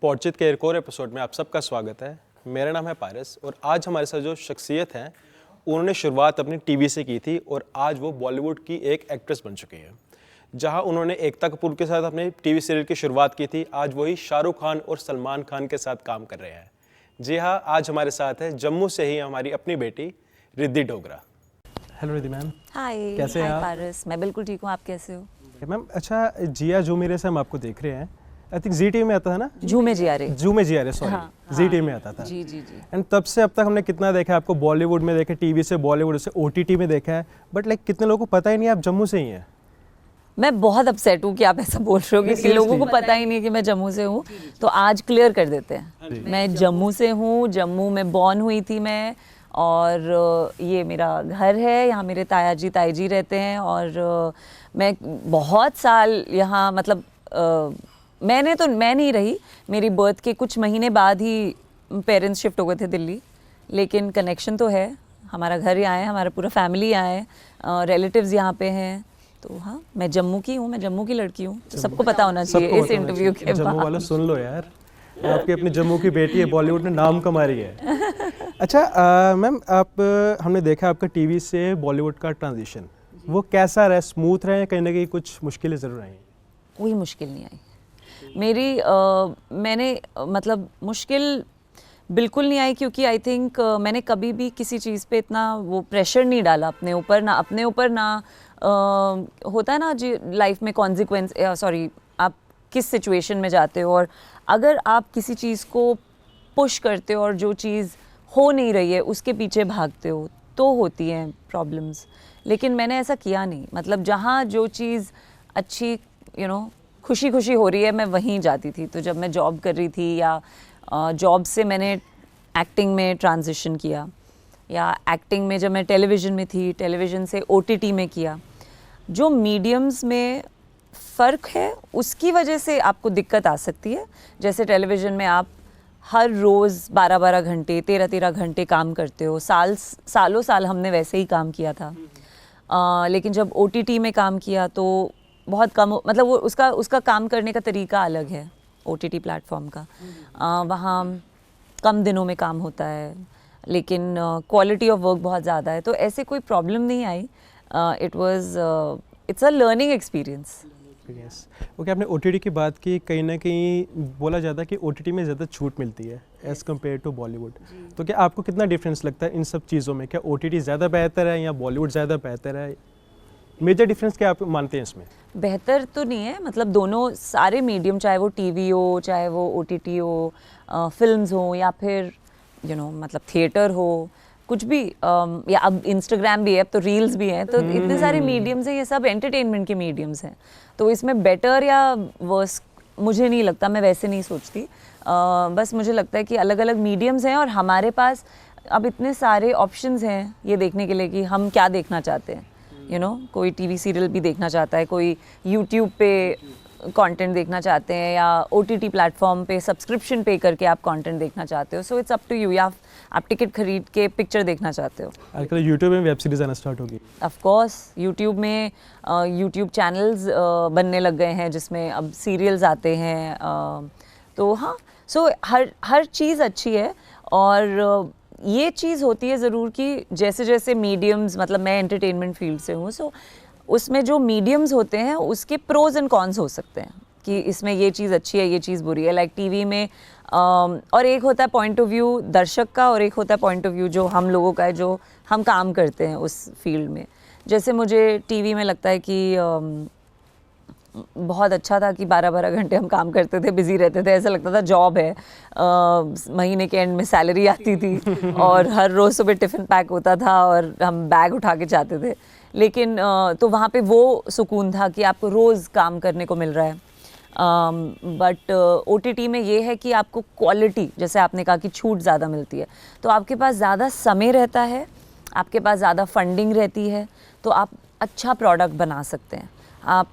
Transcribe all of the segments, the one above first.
स्पॉटचिट के एक और एपिसोड में आप सबका स्वागत है। मेरा नाम है पारस और आज हमारे साथ जो शख्सियत है उन्होंने शुरुआत अपनी टीवी से की थी और आज वो बॉलीवुड की एक एक्ट्रेस बन चुकी है। जहां उन्होंने एकता कपूर के साथ अपने टीवी सीरियल की शुरुआत की थी, आज वही शाहरुख खान और सलमान खान के साथ काम कर रहे हैं। जी हाँ, आज हमारे साथ है जम्मू से ही हमारी अपनी बेटी Riddhi Dogra. Hello Riddhi ma'am. Hi. कैसे हैं आप? पारस, मैं बिल्कुल ठीक हूँ, आप कैसे हो? मैम अच्छा, जिया जो मेरे से हम आपको देख रहे हैं, आई थिंक जी टीवी में आता था ना? झूमे जियारे, सॉरी, जी टीवी में आता था। जी जी जी। एंड तब से अब तक हमने कितना देखा है आपको, बॉलीवुड में देखे, टीवी से बॉलीवुड से ओटीटी में देखा है, बट लाइक कितने लोगों को पता ही नहीं आप जम्मू से ही हैं। मैं बहुत अपसेट हूँ कि आप ऐसा बोल रहे हो कि लोगों को पता ही नहीं कि मैं जम्मू से हूँ। तो आज क्लियर कर देते हैं, मैं जम्मू से हूँ। जम्मू में बॉर्न हुई थी मैं, और ये मेरा घर है, यहाँ मेरे ताया जी ताई जी रहते हैं। और मैं बहुत साल यहाँ, मतलब मैं नहीं रही, मेरी बर्थ के कुछ महीने बाद ही पेरेंट्स शिफ्ट हो गए थे दिल्ली, लेकिन कनेक्शन तो है। हमारा घर यहाँ है, हमारा पूरा फैमिली यहाँ है, रिलेटिव्स यहाँ पे हैं। तो हाँ, मैं जम्मू की हूँ, मैं जम्मू की लड़की हूँ, तो सबको पता होना चाहिए इस इंटरव्यू के बाद। जम्मू वालों सुन लो यार, आपकी अपनी जम्मू की बेटी है, बॉलीवुड में नाम कमा रही है। अच्छा मैम, आप हमने देखा आपका टीवी से बॉलीवुड का ट्रांजिशन, वो कैसा रहा? स्मूथ रहे, कहीं ना कहीं कुछ मुश्किलें ज़रूर आई? कोई मुश्किल नहीं आई मेरी। मैंने मतलब मुश्किल बिल्कुल नहीं आई, क्योंकि आई थिंक मैंने कभी भी किसी चीज़ पे इतना वो प्रेशर नहीं डाला अपने ऊपर ना होता है ना जी लाइफ में कॉन्सिक्वेंस, सॉरी, आप किस सिचुएशन में जाते हो, और अगर आप किसी चीज़ को पुश करते हो और जो चीज़ हो नहीं रही है उसके पीछे भागते हो तो होती हैं प्रॉब्लम्स। लेकिन मैंने ऐसा किया नहीं, मतलब जहाँ जो चीज़ अच्छी खुशी खुशी हो रही है मैं वहीं जाती थी। तो जब मैं जॉब कर रही थी, या जॉब से मैंने एक्टिंग में ट्रांजिशन किया, या एक्टिंग में जब मैं टेलीविज़न में थी, टेलीविज़न से ओटीटी में किया, जो मीडियम्स में फ़र्क है उसकी वजह से आपको दिक्कत आ सकती है। जैसे टेलीविज़न में आप हर रोज़ 12-12 घंटे, 13-13 घंटे काम करते हो, सालों साल हमने वैसे ही काम किया था। लेकिन जब ओटीटी में काम किया तो बहुत कम, मतलब वो उसका काम करने का तरीका अलग है ओटीटी प्लेटफॉर्म का। वहाँ कम दिनों में काम होता है, लेकिन क्वालिटी ऑफ वर्क बहुत ज़्यादा है। तो ऐसे कोई प्रॉब्लम नहीं आई। It's a learning experience. Okay, आपने ओटीटी की बात की, कहीं ना कहीं बोला जाता है कि ओटीटी में ज़्यादा छूट मिलती है एज़ कम्पेयर टू बॉलीवुड। तो क्या आपको कितना डिफरेंस लगता है इन सब चीज़ों में? क्या ओटीटी ज़्यादा बेहतर है या बॉलीवुड ज़्यादा बेहतर है? मेजर डिफरेंस क्या आप मानते हैं इसमें? बेहतर तो नहीं है, मतलब दोनों सारे मीडियम, चाहे वो टीवी हो, चाहे वो ओटीटी हो, फिल्म्स हो, या फिर मतलब थिएटर हो, कुछ भी, या अब इंस्टाग्राम भी है, अब तो रील्स भी हैं, तो इतने सारे मीडियम्स हैं, ये सब एंटरटेनमेंट के मीडियम्स हैं। तो इसमें बेटर या वर्स मुझे नहीं लगता, मैं वैसे नहीं सोचती। बस मुझे लगता है कि अलग अलग मीडियम्स हैं और हमारे पास अब इतने सारे ऑप्शंस हैं ये देखने के लिए कि हम क्या देखना चाहते हैं। कोई टीवी सीरियल भी देखना चाहता है, कोई यूट्यूब पे कंटेंट देखना चाहते हैं, या ओटीटी प्लेटफॉर्म पे सब्सक्रिप्शन पे करके आप कंटेंट देखना चाहते हो। So it's up to you, या आप टिकट खरीद के पिक्चर देखना चाहते हो। आजकल यूट्यूब में वेब सीरीज आना स्टार्ट होगी। ऑफ कोर्स, यूट्यूब में यूट्यूब चैनल्स बनने लग गए हैं जिसमें अब सीरियल्स आते हैं। तो हाँ, सो हर चीज़ अच्छी है। और ये चीज़ होती है ज़रूर कि जैसे जैसे मीडियम्स, मतलब मैं एंटरटेनमेंट फील्ड से हूँ, सो उसमें जो मीडियम्स होते हैं उसके प्रोज एंड कॉन्स हो सकते हैं कि इसमें ये चीज़ अच्छी है, ये चीज़ बुरी है। लाइक टीवी में और एक होता है पॉइंट ऑफ व्यू दर्शक का, और एक होता है पॉइंट ऑफ व्यू जो हम लोगों का है, जो हम काम करते हैं उस फील्ड में। जैसे मुझे टीवी में लगता है कि बहुत अच्छा था कि 12-12 घंटे हम काम करते थे, बिजी रहते थे, ऐसा लगता था जॉब है। महीने के एंड में सैलरी आती थी और हर रोज़ सुबह टिफ़िन पैक होता था और हम बैग उठा के जाते थे। लेकिन तो वहाँ पे वो सुकून था कि आपको रोज़ काम करने को मिल रहा है। बट ओटीटी में ये है कि आपको क्वालिटी, जैसे आपने कहा कि छूट ज़्यादा मिलती है, तो आपके पास ज़्यादा समय रहता है, आपके पास ज़्यादा फंडिंग रहती है, तो आप अच्छा प्रोडक्ट बना सकते हैं। आप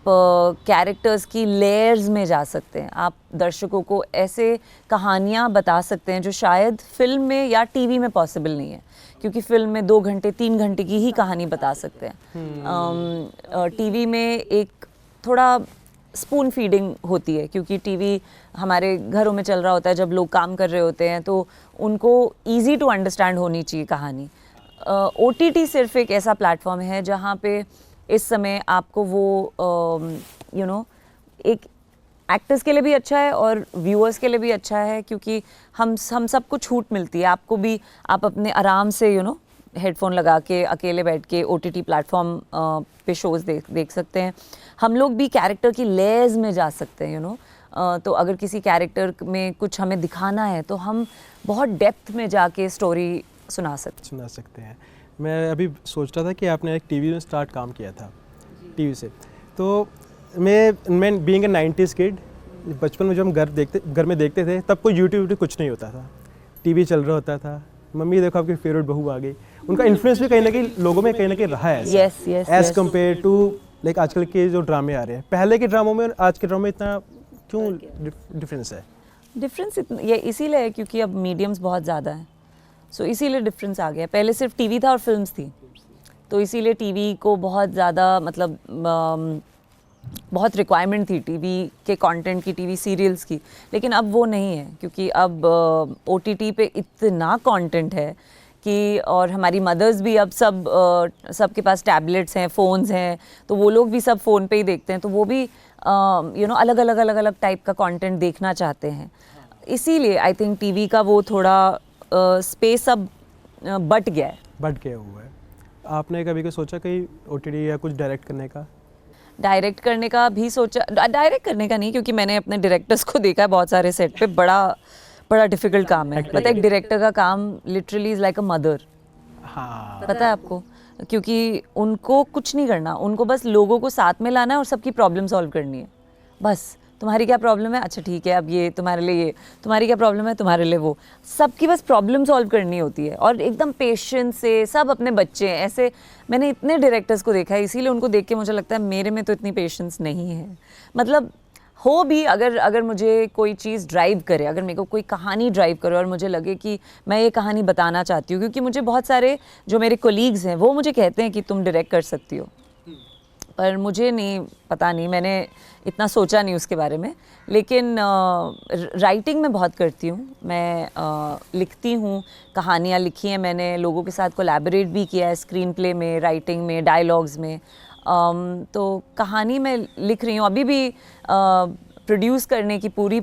कैरेक्टर्स की लेयर्स में जा सकते हैं, आप दर्शकों को ऐसे कहानियाँ बता सकते हैं जो शायद फिल्म में या टीवी में पॉसिबल नहीं है, क्योंकि फिल्म में 2 घंटे 3 घंटे की ही कहानी बता सकते हैं। टीवी में एक थोड़ा स्पून फीडिंग होती है, क्योंकि टीवी हमारे घरों में चल रहा होता है जब लोग काम कर रहे होते हैं, तो उनको ईजी टू अंडरस्टैंड होनी चाहिए कहानी। OTT सिर्फ एक ऐसा प्लेटफॉर्म है जहाँ पे इस समय आपको वो एक एक्टर्स के लिए भी अच्छा है और व्यूअर्स के लिए भी अच्छा है, क्योंकि हम सबको छूट मिलती है। आपको भी, आप अपने आराम से हेडफोन लगा के अकेले बैठ के OTT प्लेटफॉर्म पे शोज़ देख सकते हैं। हम लोग भी कैरेक्टर की लेयर्स में जा सकते हैं, तो अगर किसी कैरेक्टर में कुछ हमें दिखाना है तो हम बहुत डेप्थ में जाके स्टोरी सुना सकते हैं। मैं अभी सोच रहा था कि आपने एक टीवी में स्टार्ट काम किया था, टीवी से, तो मैं बीइंग ए 90s किड, बचपन में जब हम घर में देखते थे तब कोई यूट्यूब कुछ नहीं होता था, टीवी चल रहा होता था। मम्मी देखो आपकी फेवरेट बहू आ गई, उनका इन्फ्लुएंस भी कहीं ना कहीं लोगों में कहीं ना कहीं रहा है एज कम्पेयर टू लाइक आजकल के जो ड्रामे आ रहे हैं। पहले के ड्रामों में और आज के ड्रामों में इतना क्यों डिफरेंस है? डिफरेंस ये इसीलिए है क्योंकि अब मीडियम्स बहुत ज़्यादा हैं, सो इसीलिए डिफरेंस आ गया। पहले सिर्फ टीवी था और फिल्म्स थी, तो इसीलिए टीवी को बहुत ज़्यादा मतलब बहुत रिक्वायरमेंट थी टीवी के कंटेंट की, टीवी सीरियल्स की। लेकिन अब वो नहीं है, क्योंकि अब OTT पे इतना कंटेंट है कि, और हमारी मदर्स भी अब सबके पास टैबलेट्स हैं, फ़ोन्स हैं, तो वो लोग भी सब फ़ोन पे ही देखते हैं, तो वो भी अलग अलग टाइप का कंटेंट देखना चाहते हैं। इसीलिए आई थिंक टीवी का वो थोड़ा स्पेस अब बट गया हुआ है। आपने कभी सोचा कहीं OTT या कुछ डायरेक्ट करने का? डायरेक्ट करने का भी सोचा, डायरेक्ट करने का नहीं, क्योंकि मैंने अपने डायरेक्टर्स को देखा है बहुत सारे सेट पे, बड़ा डिफिकल्ट काम है। पता है, एक डायरेक्टर का काम literally is like a mother. हाँ, पता है आपको, क्योंकि उनको कुछ नहीं करना, उनको बस लोगों को साथ में लाना है और सबकी प्रॉब्लम सॉल्व करनी है। बस तुम्हारी क्या प्रॉब्लम है, अच्छा ठीक है, अब ये तुम्हारे लिए, ये तुम्हारी क्या प्रॉब्लम है, तुम्हारे लिए वो, सबकी बस प्रॉब्लम सॉल्व करनी होती है। और एकदम पेशेंस से, सब अपने बच्चे हैं ऐसे। मैंने इतने डायरेक्टर्स को देखा है, इसीलिए उनको देख के मुझे लगता है मेरे में तो इतनी पेशेंस नहीं है। मतलब हो भी, अगर मुझे कोई चीज़ ड्राइव करे, अगर मेरे को कोई कहानी ड्राइव करे और मुझे लगे कि मैं ये कहानी बताना चाहती हूँ, क्योंकि मुझे बहुत सारे जो मेरे कोलीग्स हैं वो मुझे कहते हैं कि तुम डायरेक्ट कर सकती हो, पर मुझे नहीं, पता नहीं, मैंने इतना सोचा नहीं उसके बारे में। लेकिन राइटिंग मैं बहुत करती हूँ, मैं लिखती हूँ, कहानियाँ लिखी हैं मैंने, लोगों के साथ कोलैबोरेट भी किया है स्क्रीन प्ले में, राइटिंग में, डायलॉग्स में। तो कहानी मैं लिख रही हूँ, अभी भी प्रोड्यूस करने की पूरी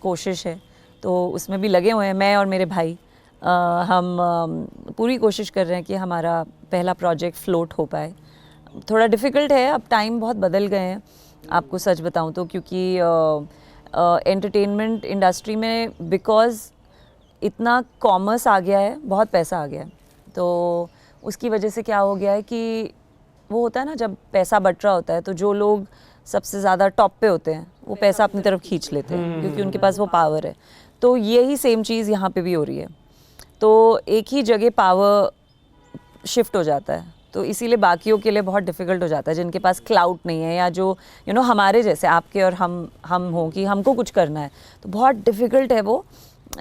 कोशिश है, तो उसमें भी लगे हुए हैं मैं और मेरे भाई। हम पूरी कोशिश कर रहे हैं कि हमारा पहला प्रोजेक्ट फ्लोट हो पाए। थोड़ा डिफ़िकल्ट है, अब टाइम बहुत बदल गए हैं, आपको सच बताऊं तो, क्योंकि एंटरटेनमेंट इंडस्ट्री में बिकॉज़ इतना कॉमर्स आ गया है, बहुत पैसा आ गया है, तो उसकी वजह से क्या हो गया है कि वो होता है ना, जब पैसा बट रहा होता है तो जो लोग सबसे ज़्यादा टॉप पे होते हैं वो पैसा अपनी तरफ खींच लेते हैं, क्योंकि उनके पास वो पावर है। तो यही सेम चीज़ यहाँ पे भी हो रही है, तो एक ही जगह पावर शिफ्ट हो जाता है, तो इसीलिए बाकियों के लिए बहुत डिफ़िकल्ट हो जाता है, जिनके पास क्लाउड नहीं है, या जो हमारे जैसे आपके और हम हों कि हमको कुछ करना है, तो बहुत डिफ़िकल्ट है वो।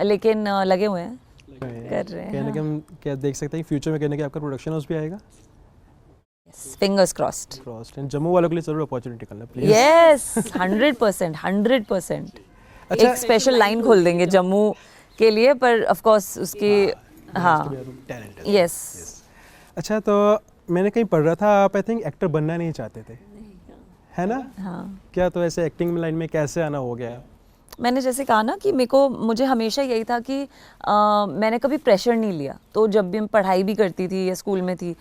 लेकिन लगे हुए हैं, कर रहे हैं। कहने के हम क्या देख सकते हैं कि फ्यूचर में कहने के आपका प्रोडक्शन हाउस भी आएगा? Fingers crossed. एंड जम्मू वालों के लिए जरूर अपॉर्चुनिटी करना प्लीज। यस, 100%। अच्छा, एक स्पेशल लाइन खोल देंगे जम्मू के लिए, पर ऑफ कोर्स उसकी, हाँ, यस। अच्छा, तो मैंने कहीं पढ़ रहा था आप आई थिंक एक्टर बनना नहीं चाहते थे, है ना? हाँ, क्या तो ऐसे एक्टिंग लाइन में कैसे आना हो गया? मैंने जैसे कहा ना कि मुझे हमेशा यही था कि मैंने कभी प्रेशर नहीं लिया, तो जब भी मैं पढ़ाई भी करती थी या स्कूल में थी,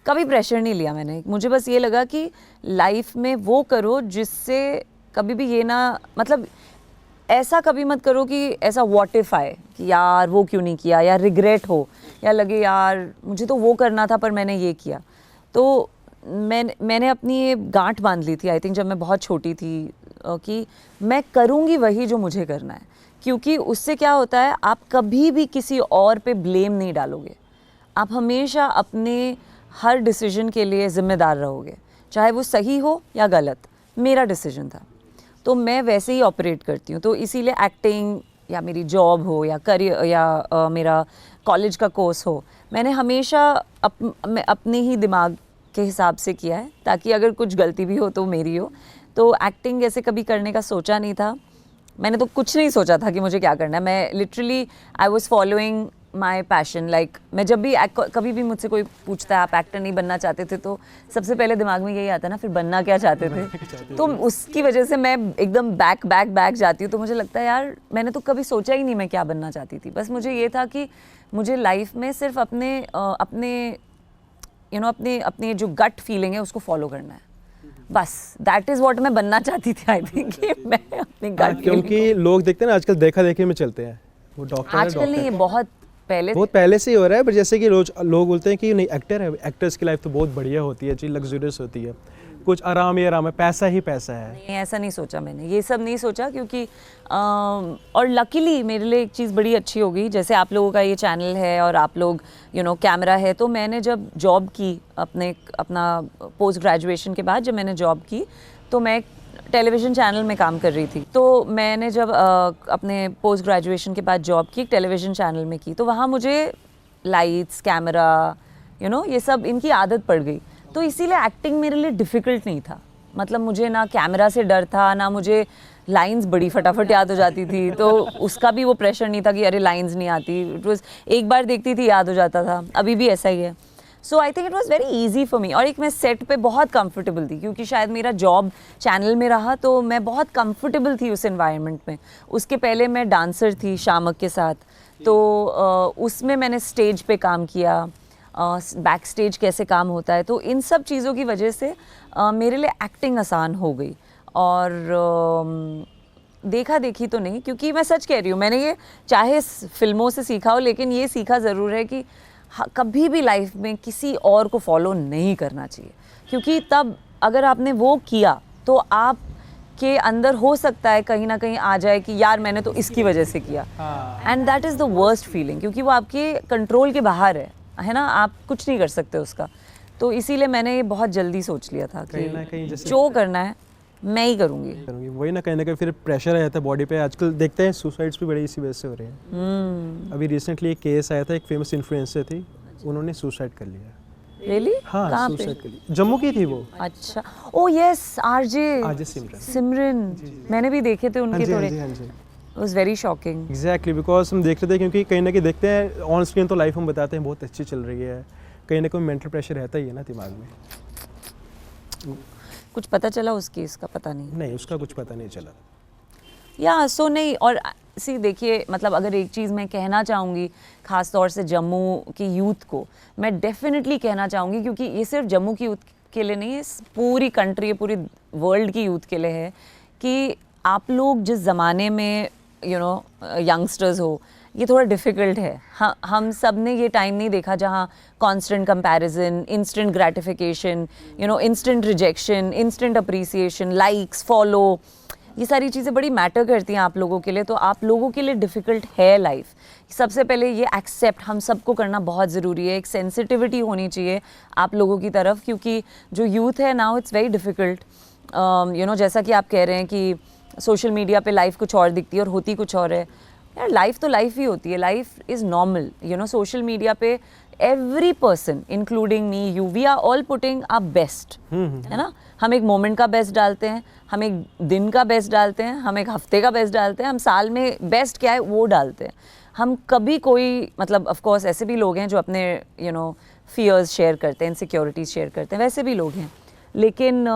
कभी प्रेशर नहीं लिया मैंने। मुझे बस ये लगा कि लाइफ में वो करो जिससे कभी भी ये ना, मतलब ऐसा कभी मत करो कि ऐसा व्हाट इफ आए कि यार वो क्यों नहीं किया, या रिग्रेट हो, या लगे यार मुझे तो वो करना था पर मैंने ये किया। तो मैंने अपनी ये गांठ बांध ली थी आई थिंक जब मैं बहुत छोटी थी, कि मैं करूँगी वही जो मुझे करना है, क्योंकि उससे क्या होता है, आप कभी भी किसी और पे ब्लेम नहीं डालोगे, आप हमेशा अपने हर डिसीजन के लिए ज़िम्मेदार रहोगे, चाहे वो सही हो या गलत। मेरा डिसीजन था, तो मैं वैसे ही ऑपरेट करती हूँ। तो इसीलिए एक्टिंग या मेरी जॉब हो या करियर या मेरा कॉलेज का कोर्स हो, मैंने हमेशा अपने ही दिमाग के हिसाब से किया है, ताकि अगर कुछ गलती भी हो तो मेरी हो। तो एक्टिंग ऐसे कभी करने का सोचा नहीं था। मैंने तो कुछ नहीं सोचा था कि मुझे क्या करना है। मैं literally I was following my passion. Like मैं जब भी कभी भी मुझसे कोई पूछता है आप एक्टर नहीं बनना चाहते थे, तो सबसे पहले दिमाग में यही आता है ना, फिर बनना क्या चाहते थे। तो उसकी वजह से मैं एकदम बैक जाती हूँ। तो मुझे लगता है यार मैंने तो कभी सोचा ही नहीं मैं क्या बनना चाहती थी। बस मुझे ये था कि मुझे लाइफ में सिर्फ अपने अपनी जो गट फीलिंग है उसको फॉलो करना है, बस दैट इज व्हाट मैं बनना चाहती थी। आई थिंक कि मैं अपनी गट, क्योंकि लोग देखते हैं ना आजकल देखा देखी में चलते हैं, वो डॉक्टर आजकल नहीं, ये बहुत पहले से ही हो रहा है। पर जैसे कि रोज लोग बोलते हैं कि नहीं एक्टर है, एक्टर्स की लाइफ तो बहुत बढ़िया होती है जी, लग्जरियस होती है, कुछ आराम ही आराम है, पैसा ही पैसा है। नहीं, ऐसा नहीं सोचा मैंने, ये सब नहीं सोचा। क्योंकि और लकीली मेरे लिए एक चीज़ बड़ी अच्छी हो गई, जैसे आप लोगों का ये चैनल है और आप लोग कैमरा है। तो मैंने जब जॉब की अपना पोस्ट ग्रेजुएशन के बाद जब मैंने जॉब की, तो मैं टेलीविज़न चैनल में काम कर रही थी। तो मैंने जब अपने पोस्ट ग्रेजुएशन के बाद जॉब की टेलीविज़न चैनल में की, तो वहाँ मुझे लाइट्स, कैमरा, ये सब इनकी आदत पड़ गई। तो इसीलिए एक्टिंग मेरे लिए डिफ़िकल्ट नहीं था। मतलब मुझे ना कैमरा से डर था, ना मुझे लाइंस बड़ी फटाफट याद हो जाती थी, तो उसका भी वो प्रेशर नहीं था कि अरे लाइंस नहीं आती। इट वाज एक बार देखती थी याद हो जाता था, अभी भी ऐसा ही है। So I think it was very easy for me. और एक मैं सेट पे बहुत कंफर्टेबल थी, क्योंकि शायद मेरा जॉब चैनल में रहा, तो मैं बहुत कंफर्टेबल थी उस एनवायरनमेंट में। उसके पहले मैं डांसर थी शामक के साथ, तो उसमें मैंने स्टेज पे काम किया, बैक स्टेज कैसे काम होता है। तो इन सब चीज़ों की वजह से मेरे लिए एक्टिंग आसान हो गई। और देखा देखी तो नहीं, क्योंकि मैं सच कह रही हूँ, मैंने ये चाहे फिल्मों से सीखा हो, लेकिन ये सीखा ज़रूर है कि कभी भी लाइफ में किसी और को फॉलो नहीं करना चाहिए। क्योंकि तब अगर आपने वो किया तो आप के अंदर हो सकता है कहीं ना कहीं आ जाए कि यार मैंने तो इसकी वजह से किया, and that is the worst feeling, क्योंकि वो आपके कंट्रोल के बाहर है ना, आप कुछ नहीं कर सकते उसका। तो इसीलिए मैंने ये बहुत जल्दी सोच लिया था कि जो करना है मैं ही करूँगी। वही ना, कहीं ना कहीं फिर प्रेशर आ जाता है बॉडी पे। आजकल देखते हैं सुसाइड्स भी बड़े इसी वजह से हो रहे हैं। अभी रिसेंटली एक केस आया था, एक फेमस इन्फ्लुएंसर थी, उन्होंने सुसाइड कर लिया। Really? हाँ, कहाँ पे? सुसाइड कर लिया, जम्मू की थी वो। अच्छा, ओ यस, आरजे सिमरन, मैंने भी देखे थे उनके थोड़े। It was very shocking. Exactly, because हम देख रहे थे, क्योंकि कहीं ना कहीं देखते हैं ऑन स्क्रीन तो लाइफ हम बताते हैं बहुत अच्छी चल रही है, कहीं ना कहीं मेंटल प्रेशर रहता ही है ना दिमाग में। कुछ पता चला उस केस का? पता नहीं, उसका कुछ पता नहीं चला। या सो नहीं। और सी देखिए, मतलब अगर एक चीज़ मैं कहना चाहूँगी ख़ास तौर से जम्मू की यूथ को, मैं डेफिनेटली कहना चाहूँगी, क्योंकि ये सिर्फ जम्मू की यूथ के लिए नहीं है, पूरी कंट्री, पूरी वर्ल्ड की यूथ के लिए है, कि आप लोग जिस ज़माने में यंगस्टर्स हो, ये थोड़ा डिफ़िकल्ट है। हम सब ने ये टाइम नहीं देखा जहाँ constant comparison, instant gratification, instant rejection, instant appreciation, likes, follow, ये सारी चीज़ें बड़ी मैटर करती हैं आप लोगों के लिए। तो आप लोगों के लिए डिफ़िकल्ट है लाइफ। सबसे पहले ये एक्सेप्ट हम सबको करना बहुत ज़रूरी है। एक सेंसिटिविटी होनी चाहिए आप लोगों की तरफ, क्योंकि जो यूथ है नाउ इट्स वेरी डिफ़िकल्ट। जैसा कि आप कह रहे हैं कि सोशल मीडिया पे लाइफ कुछ और दिखती है और होती कुछ और है। यार लाइफ तो लाइफ ही होती है, life is normal. Social media पे every person including me, you, we are all putting our best, है ना। हम एक मोमेंट का बेस्ट डालते हैं, हम एक दिन का बेस्ट डालते हैं, हम एक हफ्ते का बेस्ट डालते हैं, हम साल में बेस्ट क्या है वो डालते हैं। हम कभी कोई, मतलब ऑफ कोर्स ऐसे भी लोग हैं जो अपने फियर्स शेयर करते हैं, इनसिक्योरिटीज़ शेयर करते हैं, वैसे भी लोग हैं। लेकिन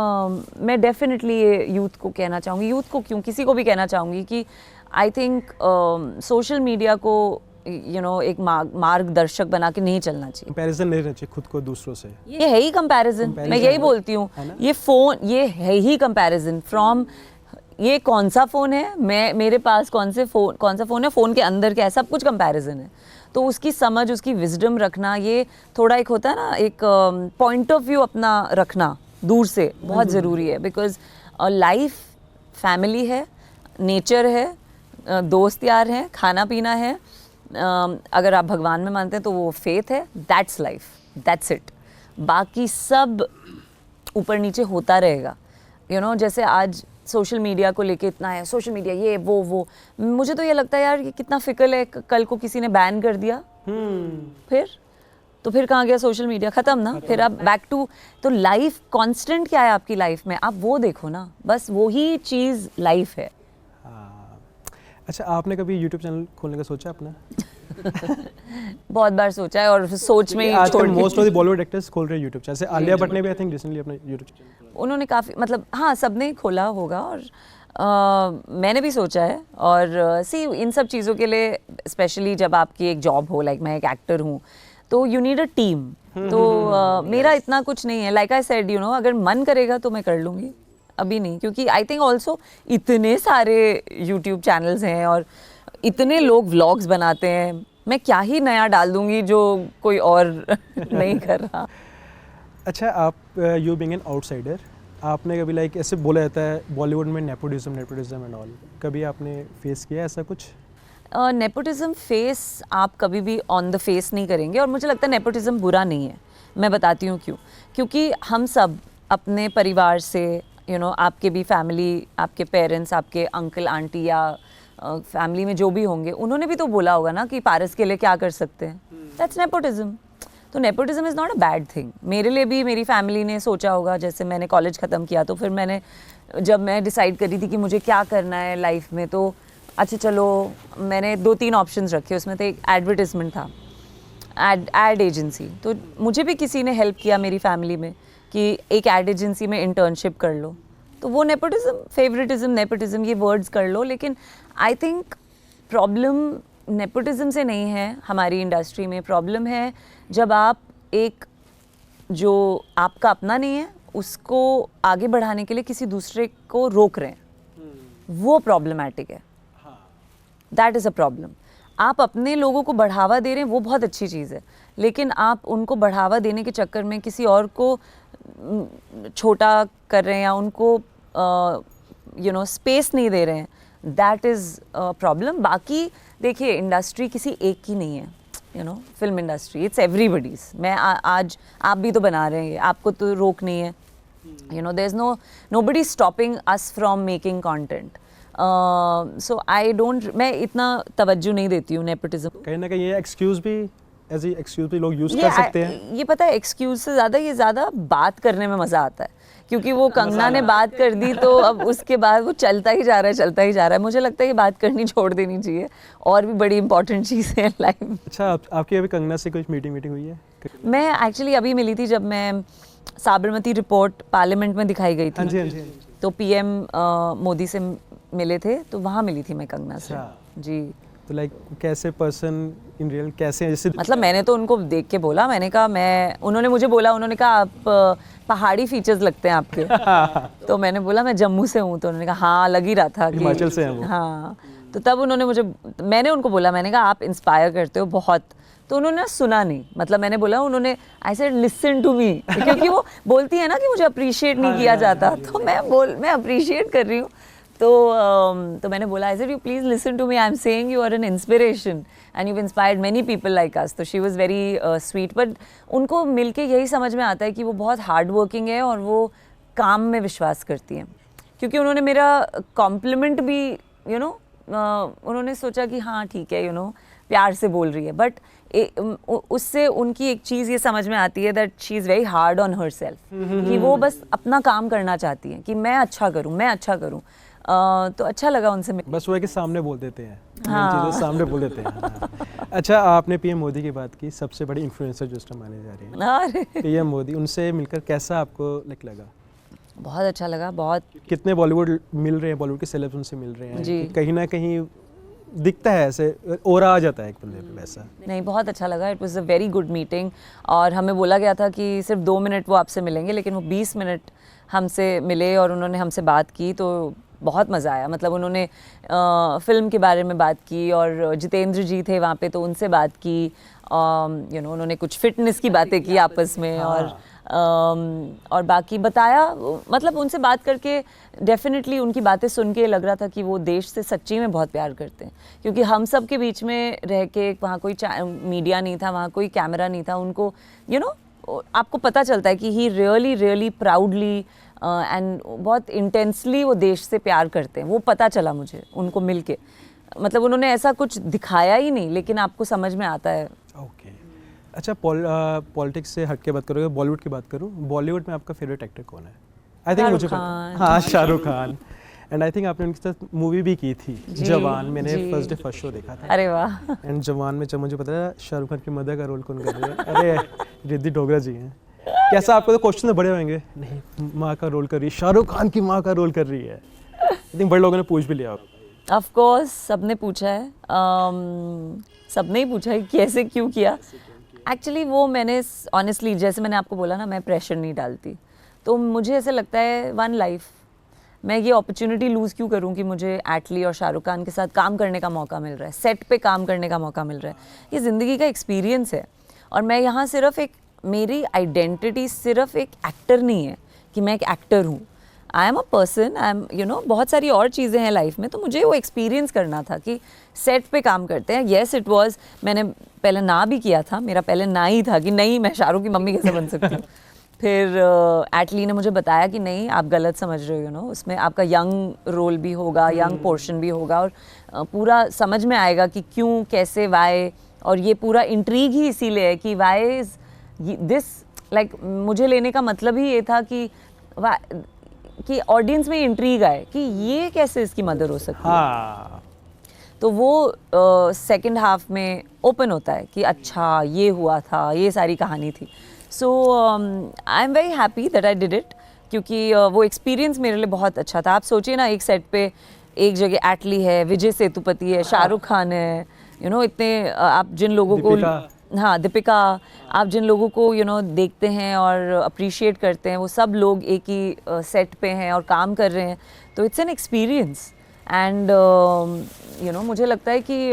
मैं डेफिनेटली ये यूथ को कहना चाहूँगी, यूथ को क्यों, किसी को भी कहना चाहूँगी कि आई थिंक सोशल मीडिया को एक मार्गदर्शक बना के नहीं चलना चाहिए। कंपैरिजन नहीं रहना चाहिए खुद को दूसरों से। ये है ही कंपैरिजन, मैं यही बोलती हूँ। ये फ़ोन, ये है ही कंपैरिजन फ्रॉम, ये कौन सा फ़ोन है, मेरे पास कौन सा फ़ोन है, फ़ोन के अंदर क्या है, सब कुछ कंपैरिजन है। तो उसकी समझ, उसकी विजडम रखना, ये थोड़ा एक होता है ना, एक पॉइंट ऑफ व्यू अपना रखना दूर से, बहुत ज़रूरी है। बिकॉज लाइफ फैमिली है, नेचर है, दोस्त यार हैं, खाना पीना है, अगर आप भगवान में मानते हैं तो वो फेथ है, दैट्स लाइफ, दैट्स इट। बाकी सब ऊपर नीचे होता रहेगा। जैसे आज सोशल मीडिया को लेके इतना है, सोशल मीडिया ये वो, मुझे तो ये लगता है यार ये कितना फिकल है। कल को किसी ने बैन कर दिया, फिर तो फिर कहाँ गया सोशल मीडिया, ख़त्म ना। फिर आप बैक टू, तो लाइफ कांस्टेंट क्या है आपकी लाइफ में, आप वो देखो ना, बस वही चीज़ लाइफ है। हाँ। अच्छा, आपने कभी यूट्यूब चैनल खोलने का सोचा अपना? बहुत बार सोचा है और सोच में ही आजकल छोड़ मोस्ट के। ऑफ द बॉलीवुड एक्टर्स खोल रहे हैं यूट्यूब चैनल, जैसे आलिया भट्ट ने भी आई थिंक रिसेंटली अपना यूट्यूब चैनल खोला। उन्होंने काफ़ी, मतलब हाँ, सबने ही खोला होगा, और मैंने भी सोचा है। और सी इन सब चीज़ों के लिए, स्पेशली जब आपकी एक जॉब हो, लाइक मैं एक एक्टर हूँ, तो यू नीड अ टीम। तो मेरा इतना कुछ नहीं है, लाइक आई सेड, अगर मन करेगा तो मैं कर लूँगी, अभी नहीं, क्योंकि आई थिंक ऑल्सो इतने सारे यूट्यूब चैनल्स हैं और इतने लोग व्लॉग्स बनाते हैं, मैं क्या ही नया डाल दूँगी जो कोई और नहीं कर रहा। अच्छा, आप यू बीइंग एन आउटसाइडर, आपने कभी लाइक ऐसे बोला जाता है बॉलीवुड में नेपोटिज्म एंड ऑल, कभी आपने फेस किया ऐसा कुछ? नेपोटिज्म फेस आप कभी भी ऑन द फेस नहीं करेंगे, और मुझे लगता है नेपोटिज्म बुरा नहीं है। मैं बताती हूँ क्यों। क्योंकि हम सब अपने परिवार से, आपके भी फैमिली, आपके पेरेंट्स, आपके अंकल आंटी या फैमिली में जो भी होंगे, उन्होंने भी तो बोला होगा ना कि पारस के लिए क्या कर सकते हैं। That's nepotism. तो nepotism is not a bad thing. मेरे लिए भी मेरी फैमिली ने सोचा होगा, जैसे मैंने कॉलेज ख़त्म किया तो फिर जब मैं डिसाइड करी थी कि मुझे क्या करना है लाइफ में, तो अच्छा चलो, मैंने 2-3 ऑप्शंस रखे। उसमें तो एक एडवर्टिजमेंट था, एड एजेंसी। तो मुझे भी किसी ने हेल्प किया मेरी फैमिली में कि एक एड एजेंसी में इंटर्नशिप कर लो। तो वो नेपोटिज्म, फेवरेटिज्म, नेपोटिज्म, ये वर्ड्स कर लो, लेकिन आई थिंक प्रॉब्लम नेपोटिज्म से नहीं है हमारी इंडस्ट्री में। प्रॉब्लम है जब आप एक जो आपका अपना नहीं है उसको आगे बढ़ाने के लिए किसी दूसरे को रोक रहे हैं, वो प्रॉब्लमैटिक है। That is a problem. आप अपने लोगों को बढ़ावा दे रहे हैं, वो बहुत अच्छी चीज़ है, लेकिन आप उनको बढ़ावा देने के चक्कर में किसी और को छोटा कर रहे हैं या उनको स्पेस नहीं दे रहे हैं, दैट इज़ प्रॉब्लम। बाकी देखिए, इंडस्ट्री किसी एक की नहीं है, फिल्म इंडस्ट्री इट्स एवरीबडीज़। मैं आज आप भी तो बना रहे हैं, आपको तो रोक नहीं है, there is nobody stopping us from making content. So I don't, मैं इतना तवज्जो नहीं देती हूँ नेपोटिज्म। कहीं ना कहीं ये एक्सक्यूज़ भी, एज ए एक्सक्यूज़ भी लोग यूज़ कर सकते हैं। ये पता है, एक्सक्यूज से ज़्यादा ये ज़्यादा बात करने में मज़ा आता है, क्योंकि वो कंगना ने बात कर दी तो अब उसके बाद वो चलता ही जा रहा है। मुझे लगता है ये बात करनी छोड़ देनी चाहिए, और भी बड़ी इंपॉर्टेंट चीज़ें हैं लाइफ में। अच्छा, आपकी अभी कंगना से कुछ मीटिंग हुई है? मैं एक्चुअली अभी मिली थी जब मैं साबरमती रिपोर्ट पार्लियामेंट में दिखाई गई थी। हाँ जी। तो पीएम मोदी से मिले थे, तो वहाँ मिली थी मैं कंगना से। जी। तो लाइक कैसे पर्सन इन रियल कैसे हैं, जैसे मतलब मैंने तो उनको देख के बोला, मैंने कहा उन्होंने मुझे बोला, उन्होंने कहा आप पहाड़ी फीचर्स लगते हैं आपके। तो मैंने बोला मैं जम्मू से हूँ, तो उन्होंने कहा हाँ, लग ही रहा था कि हिमाचल से हैं वो। हाँ। तो तब मैंने उनको बोला, मैंने कहा आप इंस्पायर करते हो बहुत। तो उन्होंने सुना नहीं, मतलब मैंने बोला, उन्होंने I said listen to me, क्योंकि वो बोलती है ना कि मुझे अप्रिशिएट नहीं किया जाता, तो मैं अप्रिशिएट कर रही हूँ। तो मैंने बोला, I said you please listen to me, I am saying you are an inspiration and you inspired many people like us. तो she was very sweet, but उनको मिलके यही समझ में आता है कि वो बहुत हार्ड वर्किंग है और वो काम में विश्वास करती हैं। क्योंकि उन्होंने मेरा कॉम्प्लीमेंट भी उन्होंने सोचा कि हाँ ठीक है, प्यार से बोल रही है, बट उससे उनकी एक चीज़ ये समझ में आती है that she is very hard on her self, कि वो बस अपना काम करना चाहती हैं कि मैं अच्छा करूँ। तो अच्छा लगा उनसे बस वो है कि सामने बोल देते हैं, हाँ। चीज़ें सामने बोल देते हैं। हाँ। अच्छा, आपने पीएम मोदी की बात की, सबसे बड़ी इन्फ्लुएंसर जो इस टाइम माने जा रहे हैं अरे पीएम मोदी, उनसे मिलकर कैसा आपको लगा? बहुत अच्छा लगा, बहुत। कितने बॉलीवुड मिल रहे हैं, बॉलीवुड के सेलेब्स उनसे मिल रहे हैं जी। कि कहीं ना कहीं दिखता है, ऐसे ओरा आ जाता है एक बंदे पे वैसा। नहीं, बहुत अच्छा लगा, it was a very good meeting. और हमें बोला गया था कि सिर्फ 2 मिनट वो आपसे मिलेंगे, लेकिन वो 20 मिनट हमसे मिले और उन्होंने हमसे बात की, तो बहुत मज़ा आया। मतलब उन्होंने फ़िल्म के बारे में बात की, और जितेंद्र जी थे वहाँ पे, तो उनसे बात की। उन्होंने कुछ फिटनेस की बातें की आपस में, और बाकी बताया। मतलब उनसे बात करके डेफिनेटली उनकी बातें सुन के लग रहा था कि वो देश से सच्ची में बहुत प्यार करते हैं, क्योंकि हम सब के बीच में रह के, वहाँ कोई मीडिया नहीं था, वहाँ कोई कैमरा नहीं था, उनको आपको पता चलता है कि ही रियली प्राउडली एंड बहुत इंटेंसली वो देश से प्यार करते हैं। वो पता चला मुझे उनको मिल के। मतलब उन्होंने ऐसा कुछ दिखाया ही नहीं, लेकिन आपको समझ में आता है। ओके। अच्छा, पॉलिटिक्स से हट के बात करोगे, बॉलीवुड की बात करूँ, बॉलीवुड में आपका फेवरेट एक्टर कौन है? आई थिंक मुझे पता, हाँ, Shahrukh Khan. And I think आपने उनके साथ मूवी भी की थी, जवान। मैंने फर्स्ट डे फर्स्ट शो देखा था। अरे वाह। एंड जवान में जब मुझे पता है शाहरुख खान की मदर का रोल कौन कर रही है, अरे रिद्धि डोगरा जी हैं। कैसा, आपको तो क्वेश्चन तो बड़े होंगे, नहीं माँ का रोल कर रही है, शाहरुख खान की माँ का रोल कर रही है। आई थिंक बड़े लोगों ने पूछ भी लिया आप। ऑफ कोर्स सबने पूछा है, सबने ही पूछा है कैसे क्यों किया। एक्चुअली वो मैंने ऑनेस्टली, जैसे मैंने आपको बोला ना, मैं प्रेशर नहीं डालती। तो मुझे ऐसे लगता है वन लाइफ, मैं ये अपॉर्चुनिटी लूज़ क्यों करूं कि मुझे एटली और शाहरुख खान के साथ काम करने का मौका मिल रहा है, सेट पे काम करने का मौका मिल रहा है। ये ज़िंदगी का एक्सपीरियंस है और मैं यहाँ सिर्फ एक, मेरी आइडेंटिटी सिर्फ एक एक्टर नहीं है कि मैं एक एक्टर हूँ। I am a person, I am बहुत सारी और चीज़ें हैं लाइफ में। तो मुझे वो एक्सपीरियंस करना था कि सेट पे काम करते हैं। येस इट वाज, मैंने पहले ना भी किया था, मेरा पहले ना ही था कि नहीं मैं शाहरुख की मम्मी कैसे बन सकती हूँ। फिर एटली ने मुझे बताया कि नहीं आप गलत समझ रहे हो, उसमें आपका यंग रोल भी होगा, यंग पोर्शन भी होगा और पूरा समझ में आएगा कि क्यों, कैसे, वाई। और ये पूरा इंट्रीग ही इसीलिए है कि वाई इज दिस, लाइक मुझे लेने का मतलब ही ये था कि ऑडियंस में इंट्रीग आए कि ये कैसे इसकी मदर हो सकती है। हाँ। तो वो सेकंड हाफ में ओपन होता है कि अच्छा ये हुआ था, ये सारी कहानी थी। So I am very happy that I did it, क्योंकि वो एक्सपीरियंस मेरे लिए बहुत अच्छा था। आप सोचिए ना, एक सेट पे एक जगह एटली है, विजय सेतुपति है, शाहरुख खान है, इतने आप जिन लोगों को, हाँ दीपिका, आप जिन लोगों को देखते हैं और अप्रिशिएट करते हैं, वो सब लोग एक ही सेट पे हैं और काम कर रहे हैं। तो इट्स एन एक्सपीरियंस एंड मुझे लगता है कि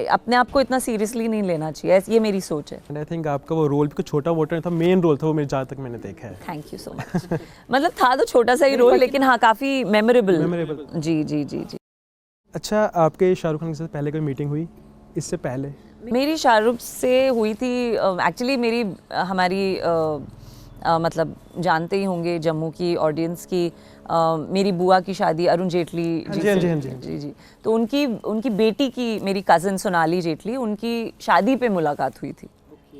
अपने आप को इतना सीरियसली नहीं लेना चाहिए, ये मेरी सोच है। एंड आई थिंक आपका वो रोल भी कुछ छोटा मोटा नहीं था, मेन रोल था वो, मेरे जहाँ तक मैंने देखा है। Thank you so much. मतलब था तो छोटा सा ही रोल, लेकिन हाँ काफ़ी मेमोरेबल। जी जी जी जी। अच्छा, आपके शाहरुख खान के साथ पहले कोई मीटिंग हुई इससे पहले? मेरी शाहरुख से हुई थी एक्चुअली, हमारी मतलब जानते ही होंगे जम्मू की ऑडियंस की, मेरी बुआ की शादी अरुण जेटली जी से, जी जी, तो उनकी बेटी की, मेरी कज़न सोनाली जेटली, उनकी शादी पे मुलाकात हुई थी।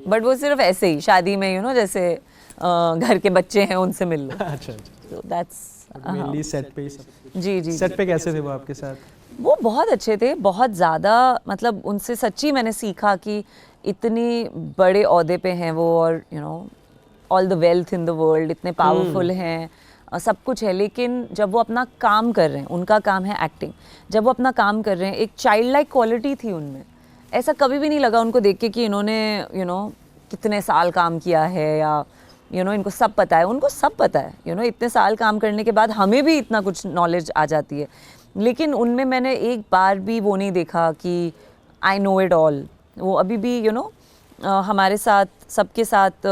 बट वो सिर्फ ऐसे ही शादी में जैसे घर के बच्चे हैं उनसे मिल लो। अच्छा, तो दैट्स मेनली सेट पे ही सब। जी जी। सेट पे कैसे थे वो आपके साथ? वो बहुत अच्छे थे, बहुत ज़्यादा, मतलब उनसे सच्ची मैंने सीखा कि इतने बड़े ओहदे पे हैं वो, और all the wealth in the world, इतने पावरफुल हैं, सब कुछ है, लेकिन जब वो अपना काम कर रहे हैं, उनका काम है एक्टिंग, जब वो अपना काम कर रहे हैं, एक चाइल्ड लाइक क्वालिटी थी उनमें। ऐसा कभी भी नहीं लगा उनको देख के कि इन्होंने कितने साल काम किया है, या इनको सब पता है। उनको सब पता है, इतने साल काम करने के बाद हमें भी इतना कुछ नॉलेज आ जाती है, लेकिन उनमें मैंने एक बार भी वो नहीं देखा कि आई नो इट ऑल। वो अभी भी हमारे साथ, सबके साथ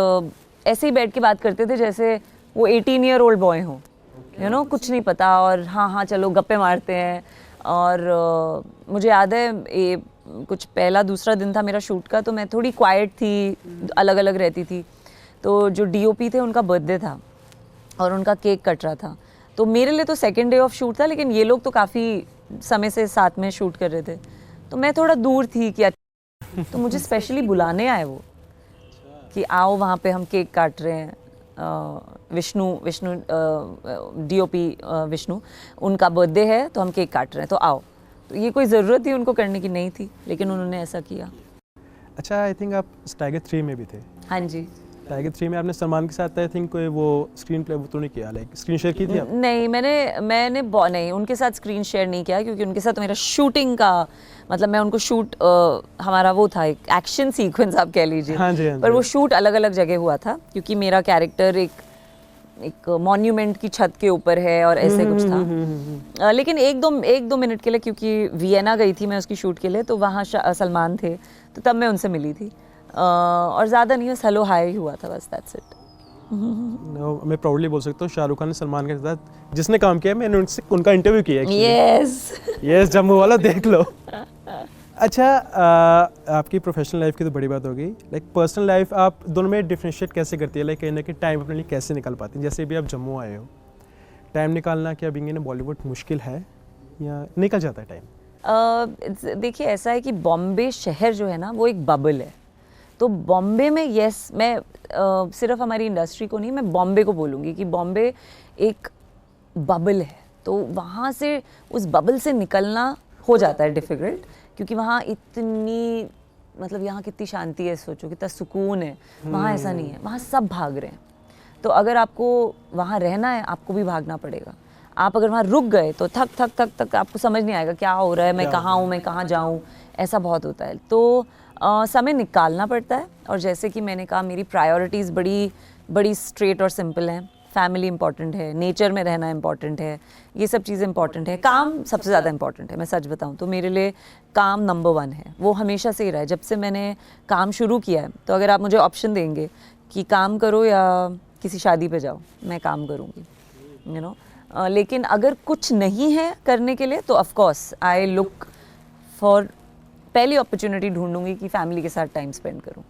ऐसे ही बैठ के बात करते थे जैसे वो 18 ईयर ओल्ड बॉय हों, कुछ नहीं पता, और हाँ हाँ चलो गप्पे मारते हैं। और मुझे याद है ये कुछ पहला दूसरा दिन था मेरा शूट का, तो मैं थोड़ी क्वाइट थी, अलग अलग रहती थी। तो जो DOP थे उनका बर्थडे था और उनका केक कट रहा था, तो मेरे लिए तो सेकेंड डे ऑफ शूट था, लेकिन ये लोग तो काफ़ी समय से साथ में शूट कर रहे थे, तो मैं थोड़ा दूर थी कि तो मुझे स्पेशली बुलाने आए वो कि आओ वहाँ पे हम केक काट रहे हैं, विष्णु DOP विष्णु, उनका बर्थडे है तो हम केक काट रहे हैं, तो आओ। तो ये कोई ज़रूरत थी उनको करने की नहीं थी, लेकिन उन्होंने ऐसा किया। अच्छा, आई थिंक आप टाइगर 3 में भी थे। हाँ जी। टाइगर 3 में आपने सलमान के साथ आई थिंक कोई वो स्क्रीन प्ले वो तो नहीं किया, लाइक स्क्रीन शेयर की थी आप? नहीं, मैंने नहीं, उनके साथ स्क्रीन शेयर नहीं किया, क्योंकि उनके साथ तो मेरा शूटिंग का मतलब, मैं उनको शूट हमारा वो था एक एक्शन सीक्वेंस आप कह लीजिए। हाँ जी, हाँ जी। पर वो शूट अलग अलग जगह हुआ था, क्योंकि मेरा कैरेक्टर एक मॉन्यूमेंट की छत के ऊपर है और ऐसे कुछ था। लेकिन एक दो मिनट के लिए, क्योंकि वियना गई थी मैं उसकी शूट के लिए, तो वहाँ सलमान थे, तो तब मैं उनसे मिली थी। और ज़्यादा नहीं, बस हेलो हाय हुआ था, बस दैट्स इट। मैं प्राउडली बोल सकता हूँ शाहरुख खान ने सलमान के साथ जिसने काम किया, मैंने उनका इंटरव्यू किया है। यस जम्मू वाला देख लो। अच्छा, आपकी प्रोफेशनल लाइफ की तो बड़ी बात होगी, लाइक पर्सनल लाइफ आप दोनों में डिफरेंशिएट कैसे करती है, लाइक कहीं ना कहीं टाइम अपने लिए कैसे निकाल पाती हैं? जैसे भी आप जम्मू आए हो, टाइम निकालना क्या बिंग इन बॉलीवुड मुश्किल है या निकल जाता है टाइम? देखिए ऐसा है कि बॉम्बे शहर जो है ना, वो एक बबल है, तो बॉम्बे में यस, मैं सिर्फ हमारी इंडस्ट्री को नहीं, मैं बॉम्बे को बोलूँगी कि बॉम्बे एक बबल है, तो वहाँ से उस बबल से निकलना हो जाता है डिफ़िकल्ट, क्योंकि वहाँ इतनी, मतलब यहाँ कितनी शांति है, सोचो कितना सुकून है, वहाँ ऐसा नहीं है, वहाँ सब भाग रहे हैं। तो अगर आपको वहाँ रहना है, आपको भी भागना पड़ेगा। आप अगर वहाँ रुक गए तो थक थक थक थक आपको समझ नहीं आएगा क्या हो रहा है, मैं कहाँ हूँ, मैं कहाँ जाऊँ, ऐसा बहुत होता है। तो समय निकालना पड़ता है, और जैसे कि मैंने कहा मेरी प्रायोरिटीज़ बड़ी बड़ी स्ट्रेट और सिंपल हैं। फैमिली इंपॉर्टेंट है, नेचर में रहना इंपॉर्टेंट है, ये सब चीज़ें इंपॉर्टेंट है, काम सबसे ज़्यादा इंपॉर्टेंट है। मैं सच बताऊँ तो मेरे लिए काम नंबर 1 है, वो हमेशा से ही रहा है। जब से मैंने काम शुरू किया है, तो अगर आप मुझे ऑप्शन देंगे कि काम करो या किसी शादी पे जाओ, मैं काम करूँगी, यू नो। लेकिन अगर कुछ नहीं है करने के लिए, तो of course I look for, पहली अपॉर्चुनिटी ढूंढूंगी कि फैमिली के साथ टाइम स्पेंड करूं।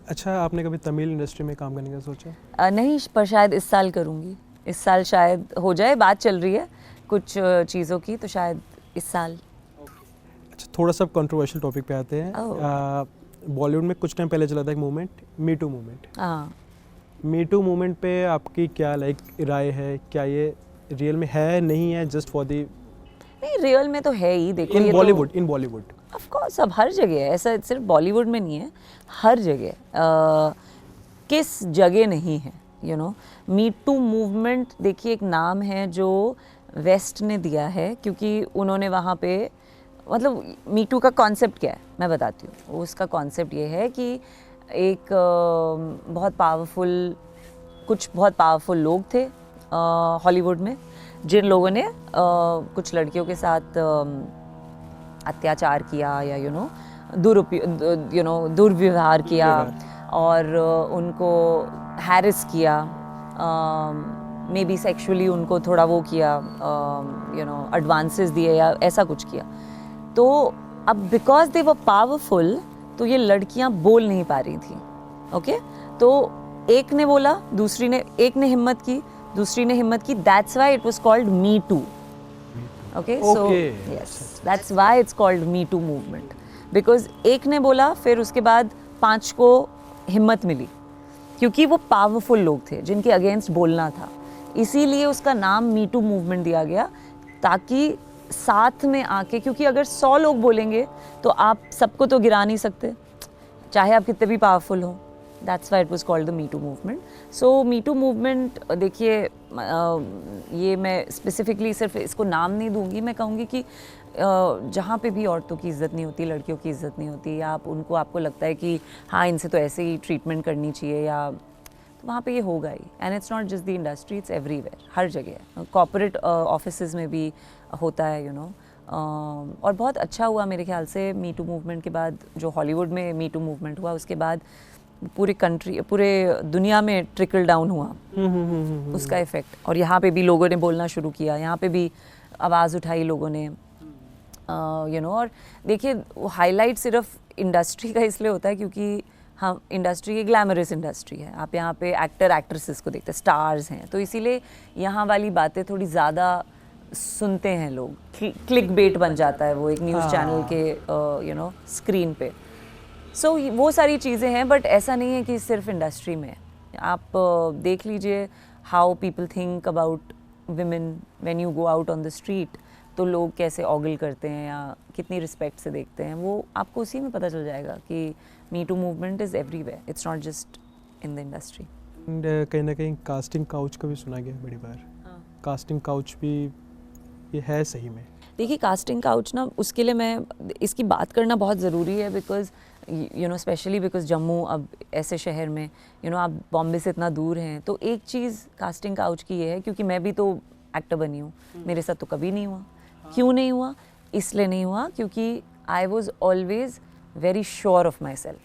अच्छा, आपने कभी तमिल इंडस्ट्री में काम करने का सोचा? नहीं, पर शायद इस साल करूंगी, इस साल शायद हो जाए, बात चल रही है कुछ चीज़ों की, तो शायद इस साल। अच्छा, थोड़ा सा कंट्रोवर्शियल टॉपिक पे आते हैं। बॉलीवुड में कुछ टाइम पहले चला था एक मूवमेंट, मी टू मूवमेंट। हाँ, मी टू मूवमेंट पे आपकी क्या राय है? क्या ये रियल में है, नहीं है, जस्ट फॉर दी नहीं रियल में तो है ही। देखो इन बॉलीवुड, इन बॉलीवुड ऑफ कोर्स अब हर जगह है, ऐसा सिर्फ बॉलीवुड में नहीं है, हर जगह। किस जगह नहीं है, you know. Me Too movement देखिए एक नाम है जो वेस्ट ने दिया है, क्योंकि उन्होंने वहाँ पे, मतलब मी टू का कॉन्सेप्ट क्या है मैं बताती हूँ। उसका कॉन्सेप्ट ये है कि एक कुछ बहुत पावरफुल लोग थे हॉलीवुड में, जिन लोगों ने कुछ लड़कियों के साथ अत्याचार किया या दुर्व्यवहार किया, और उनको हैरिस किया, मे बी सेक्सुअली उनको थोड़ा वो किया, एडवांसेस दिए या ऐसा कुछ किया। तो अब बिकॉज दे वर पावरफुल, तो ये लड़कियां बोल नहीं पा रही थी। ओके, तो एक ने बोला, एक ने हिम्मत की, दूसरी ने हिम्मत की, that's why it was called Me Too. Okay, so yes, that's why it's called Me Too movement, because एक ने बोला, फिर उसके बाद 5 को हिम्मत मिली, क्योंकि वो पावरफुल लोग थे जिनके अगेंस्ट बोलना था, इसीलिए उसका नाम Me Too movement दिया गया, ताकि साथ में आके, क्योंकि अगर 100 लोग बोलेंगे तो आप सबको तो गिरा नहीं सकते, चाहे आप कितने भी पावरफुल हो। That's why it was called the Me Too movement. So Me Too movement, देखिए ये मैं स्पेसिफिकली सिर्फ इसको नाम नहीं दूंगी, मैं कहूँगी कि जहाँ पे भी औरतों की इज़्ज़त नहीं होती, लड़कियों की इज़्ज़त नहीं होती, या आपको लगता है कि हाँ इनसे तो ऐसे ही ट्रीटमेंट करनी चाहिए, या तो वहाँ पे ये होगा ही। And it's not just the industry, it's everywhere, हर जगह। कॉर्पोरेट ऑफिसेज में भी होता है, यू नो। और बहुत अच्छा हुआ मेरे ख्याल से मी टू मूवमेंट के बाद, जो हॉलीवुड में मी टू मूवमेंट हुआ, उसके बाद पूरे दुनिया में ट्रिकल डाउन हुआ उसका इफेक्ट, और यहाँ पे भी लोगों ने बोलना शुरू किया, यहाँ पे भी आवाज़ उठाई लोगों ने, यू नो। और देखिए वो हाईलाइट सिर्फ इंडस्ट्री का इसलिए होता है क्योंकि हम इंडस्ट्री, एक ग्लैमरस इंडस्ट्री है, आप यहाँ पे एक्टर एक्ट्रेसेस को देखते हैं, स्टार्स हैं, तो इसीलिए यहाँ वाली बातें थोड़ी ज़्यादा सुनते हैं लोग, क्लिक बेट बन जाता है वो एक न्यूज़ चैनल के स्क्रीन पे। सो वो सारी चीज़ें हैं, बट ऐसा नहीं है कि सिर्फ इंडस्ट्री में। आप देख लीजिए how people think about women when you go out on the street, तो लोग कैसे ऑगल करते हैं या कितनी रिस्पेक्ट से देखते हैं, वो आपको उसी में पता चल जाएगा कि Me Too movement is everywhere, it's not just in the industry. And कहीं ना कहीं कास्टिंग काउच का भी सुना गया बड़ी बार। कास्टिंग काउच भी ये है सही में? देखिए कास्टिंग काउच ना, उसके लिए मैं इसकी बात करना बहुत ज़रूरी है, बिकॉज स्पेशली बिकॉज जम्मू अब ऐसे शहर में, आप बॉम्बे से इतना दूर हैं, तो एक चीज़ कास्टिंग काउच की ये है, क्योंकि मैं भी तो एक्टर बनी हूँ, मेरे साथ तो कभी नहीं हुआ। क्यों नहीं हुआ? इसलिए नहीं हुआ क्योंकि I was always very sure of my self,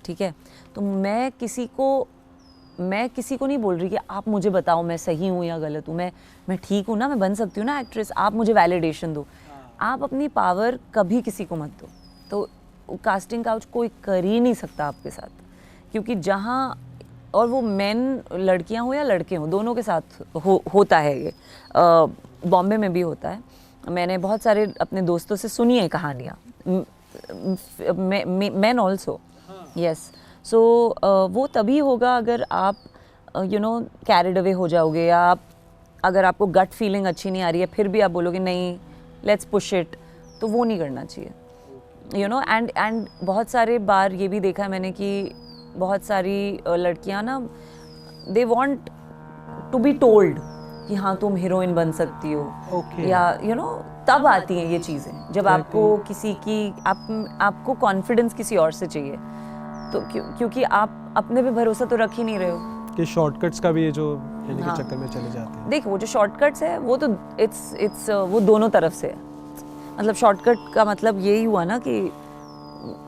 ठीक है। तो मैं किसी को नहीं बोल रही कि आप मुझे बताओ मैं सही हूँ या गलत हूँ, मैं ठीक हूँ ना, मैं बन सकती हूँ ना एक्ट्रेस, आप मुझे वैलिडेशन दो। आप अपनी पावर कभी किसी को मत दो। तो कास्टिंग काउच कोई कर ही नहीं सकता आपके साथ, क्योंकि जहाँ, और वो मेन लड़कियाँ हो या लड़के हों, दोनों के साथ होता है ये, बॉम्बे में भी होता है। मैंने बहुत सारे अपने दोस्तों से सुनी है कहानियाँ, मैन ऑल्सो, यस सो वो तभी होगा अगर आप कैरिड अवे हो जाओगे, या आप अगर आपको गट फीलिंग अच्छी नहीं आ रही है फिर भी आप बोलोगे नहीं लेट्स पुश इट, तो वो नहीं करना चाहिए एंड बहुत सारे बार ये भी देखा है मैंने कि बहुत सारी लड़कियां ना they want to be told कि हाँ तुम हीरोइन बन सकती हो, Okay. या तब आती हैं ये चीज़ें जब आपको किसी की आपको कॉन्फिडेंस किसी और से चाहिए, तो क्योंकि आप अपने पे भरोसा तो रख ही नहीं रहे हो। कि शॉर्टकट्स का भी ये जो लेने के चक्कर में चले जाते हैं। देख वो जो शॉर्टकट्स है वो तो इट्स वो दोनों तरफ से है, मतलब शॉर्टकट का मतलब यही हुआ ना कि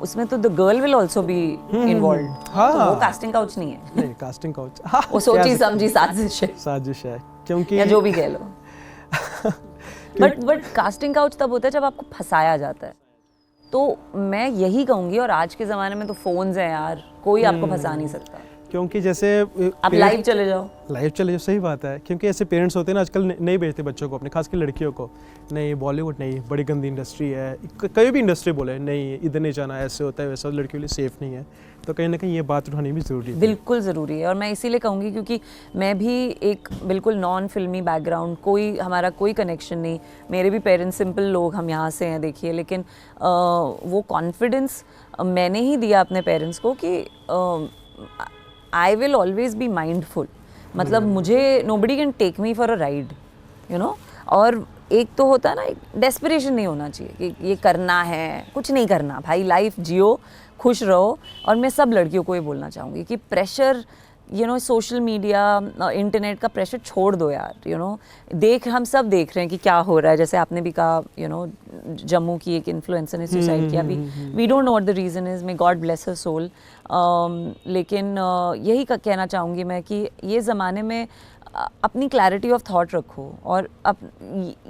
उसमें तो the girl will also be involve, हाँ। तो वो कास्टिंग काउच नहीं है, नहीं कास्टिंग काउच वो सोची समझी साजिश है साजिश है, क्योंकि या जो भी कह लो। बट कास्टिंग काउच तब होता है जब आपको फंसाया जाता है, तो मैं यही कहूंगी, और आज के ज़माने में तो फ़ोन्स हैं यार, कोई आपको फंसा नहीं सकता, क्योंकि जैसे आप लाइव चले जाओ। लाइव चले जाओ, सही बात है, क्योंकि ऐसे पेरेंट्स होते हैं ना आजकल नहीं भेजते बच्चों को अपने, खासकर लड़कियों को, नहीं बॉलीवुड नहीं, बड़ी गंदी इंडस्ट्री है, कहीं भी इंडस्ट्री बोले नहीं इधर नहीं जाना, ऐसे होता है वैसा, लड़कियों के लिए सेफ नहीं है, तो कहीं ना कहीं ये बात उठानी भी ज़रूरी है। बिल्कुल ज़रूरी है, और मैं इसीलिए कहूँगी क्योंकि मैं भी एक बिल्कुल नॉन फिल्मी बैकग्राउंड, हमारा कोई कनेक्शन नहीं, मेरे भी पेरेंट्स सिंपल लोग, हम यहाँ से हैं देखिए, लेकिन वो कॉन्फिडेंस मैंने ही दिया अपने पेरेंट्स को कि I will always be mindful, मतलब मुझे nobody can take me for a ride, और एक तो होता है ना, एक डेस्परेशन नहीं होना चाहिए कि ये करना है, कुछ नहीं करना भाई, लाइफ जियो, खुश रहो। और मैं सब लड़कियों को ये बोलना चाहूँगी कि प्रेशर सोशल मीडिया इंटरनेट का प्रेशर छोड़ दो यार, हम सब देख रहे हैं कि क्या हो रहा है, जैसे आपने भी कहा जम्मू की एक इन्फ्लुएंसर ने सुसाइड किया, we don't know what the reason is, may God bless her soul, लेकिन यही कहना चाहूँगी मैं कि ये ज़माने में अपनी क्लैरिटी ऑफ थॉट रखो, और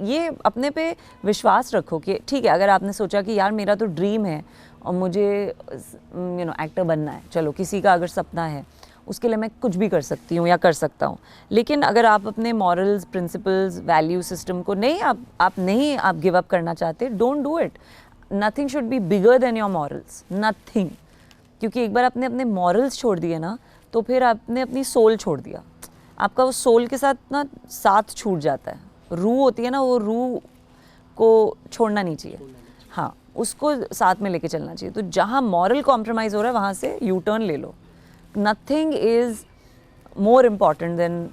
ये अपने पे विश्वास रखो कि ठीक है, अगर आपने सोचा कि यार मेरा तो ड्रीम है और मुझे एक्टर बनना है, चलो किसी का अगर सपना है उसके लिए मैं कुछ भी कर सकती हूँ या कर सकता हूँ, लेकिन अगर आप अपने मॉरल्स, प्रिंसिपल्स, वैल्यू सिस्टम को नहीं आप गिव अप करना चाहते, don't do it, nothing should be bigger than your morals, nothing, क्योंकि एक बार आपने अपने मॉरल्स छोड़ दिए ना, तो फिर आपने अपनी सोल छोड़ दिया, आपका वो सोल के साथ ना साथ छूट जाता है, रूह होती है ना, वो रूह को छोड़ना नहीं चाहिए, हाँ उसको साथ में लेके चलना चाहिए, तो जहाँ मॉरल कॉम्प्रोमाइज़ हो रहा है वहाँ से यू टर्न ले लो, nothing is more important than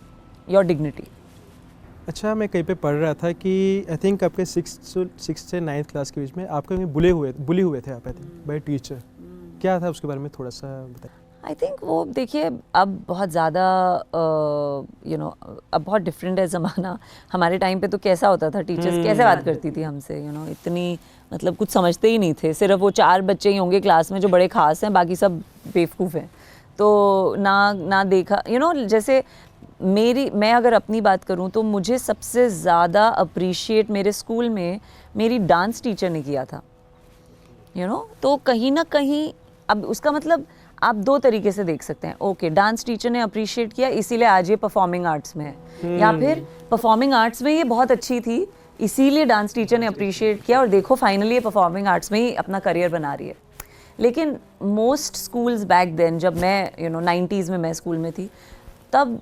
your dignity. अच्छा, मैं कहीं पे पढ़ रहा था कि आई थिंक आपके 6 से 9th क्लास के बीच में आपके कहीं बुली हुए थे आप, आई थिंक बाय टीचर, क्या था उसके बारे में थोड़ा सा बताइए। आई थिंक वो देखिए अब बहुत ज़्यादा अब बहुत डिफरेंट है ज़माना, हमारे टाइम पे तो कैसा होता था, टीचर्स कैसे बात करती थी हमसे, इतनी मतलब कुछ समझते ही नहीं थे, सिर्फ वो 4 बच्चे ही होंगे क्लास में जो बड़े ख़ास हैं, बाकी सब बेवकूफ़ हैं, तो ना देखा जैसे मैं अगर अपनी बात करूं तो मुझे सबसे ज़्यादा अप्रिशिएट मेरे स्कूल में मेरी डांस टीचर ने किया था, तो कहीं ना कहीं अब उसका मतलब आप 2 तरीके से देख सकते हैं, ओके डांस टीचर ने अप्रिशिएट किया इसीलिए आज ये परफॉर्मिंग आर्ट्स में है, या फिर परफॉर्मिंग आर्ट्स में ये बहुत अच्छी थी इसीलिए डांस टीचर ने अप्रिशिएट किया और देखो फाइनली ये परफॉर्मिंग आर्ट्स में ही अपना करियर बना रही है। लेकिन मोस्ट स्कूल्स बैक देन, जब मैं 90s में मैं स्कूल में थी, तब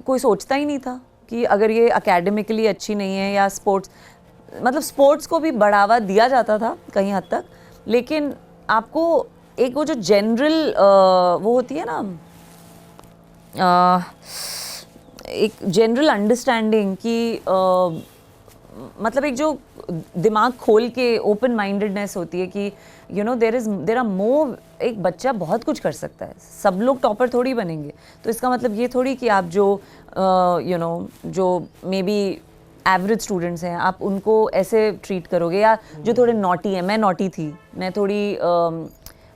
कोई सोचता ही नहीं था कि अगर ये एकेडमिकली अच्छी नहीं है या स्पोर्ट्स को भी बढ़ावा दिया जाता था कहीं हद तक, लेकिन आपको एक वो जो जनरल वो होती है ना, एक जनरल अंडरस्टैंडिंग कि मतलब एक जो दिमाग खोल के ओपन माइंडेडनेस होती है कि देर आर मोर, एक बच्चा बहुत कुछ कर सकता है, सब लोग टॉपर थोड़ी बनेंगे, तो इसका मतलब ये थोड़ी कि आप जो जो मे बी एवरेज स्टूडेंट्स हैं आप उनको ऐसे ट्रीट करोगे, या जो थोड़े नॉटी हैं, मैं नॉटी थी, मैं थोड़ी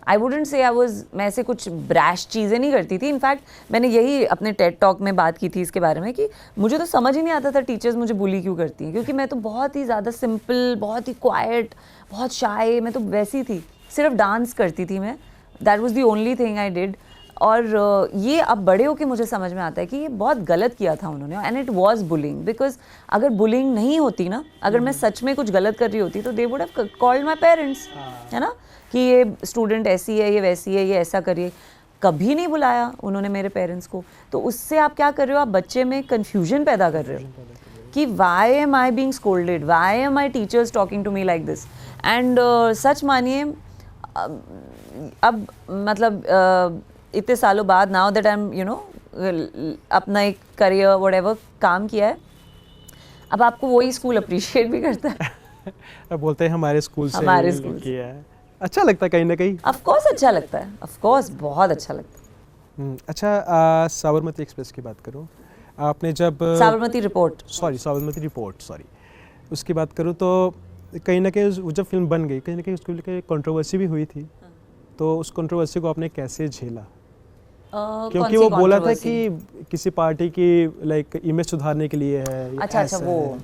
आई वुडेंट से मैं ऐसे कुछ ब्रैश चीज़ें नहीं करती थी, इनफैक्ट मैंने यही अपने टेड टॉक में बात की थी इसके बारे में कि मुझे तो समझ ही नहीं आता था टीचर्स मुझे बुली क्यों करती हैं, क्योंकि मैं तो बहुत ही ज़्यादा सिंपल, बहुत ही क्वाइट, बहुत शाय, मैं तो वैसी थी, सिर्फ डांस करती थी मैं, that was the only thing I did, और ये अब बड़े होके मुझे समझ में आता है कि ये बहुत गलत किया था उन्होंने, and it was bullying, because अगर बुलिंग नहीं होती ना, अगर मैं सच में कुछ गलत कर रही होती तो they would have called my parents, है ना, कि ये स्टूडेंट ऐसी है, ये वैसी है, ये ऐसा करिए। कभी नहीं बुलाया उन्होंने मेरे पेरेंट्स को। तो उससे आप क्या कर रहे हो, आप बच्चे में कन्फ्यूजन पैदा कर रहे हो कि why am I being scolded, why am I teachers talking to me like this. And सच मानिए अब मतलब इतने सालों बाद, now that I am you know अपना एक करियर व्हाटएवर काम किया है, अब आपको वही स्कूल अप्रिशिएट भी करता है। अब बोलते हैं हमारे स्कूल से हमारे स्कूल किया है, अच्छा लगता है कहीं ना कहीं। ऑफ कोर्स अच्छा लगता है, ऑफ कोर्स बहुत अच्छा लगता है। अच्छा, साबरमती एक्सप्रेस की बात करूँ, आपने जब साबरमती रिपोर्ट, साबरमती रिपोर्ट, उसकी बात करूँ तो कहीं ना कहीं जब फिल्म बन गई, कहीं ना कहीं उसको लेकर कंट्रोवर्सी भी हुई थी। तो उस कंट्रोवर्सी को आपने कैसे झेला? क्योंकि वो बोला था कि किसी पार्टी की लाइक इमेज सुधारने के लिए है। अच्छा वो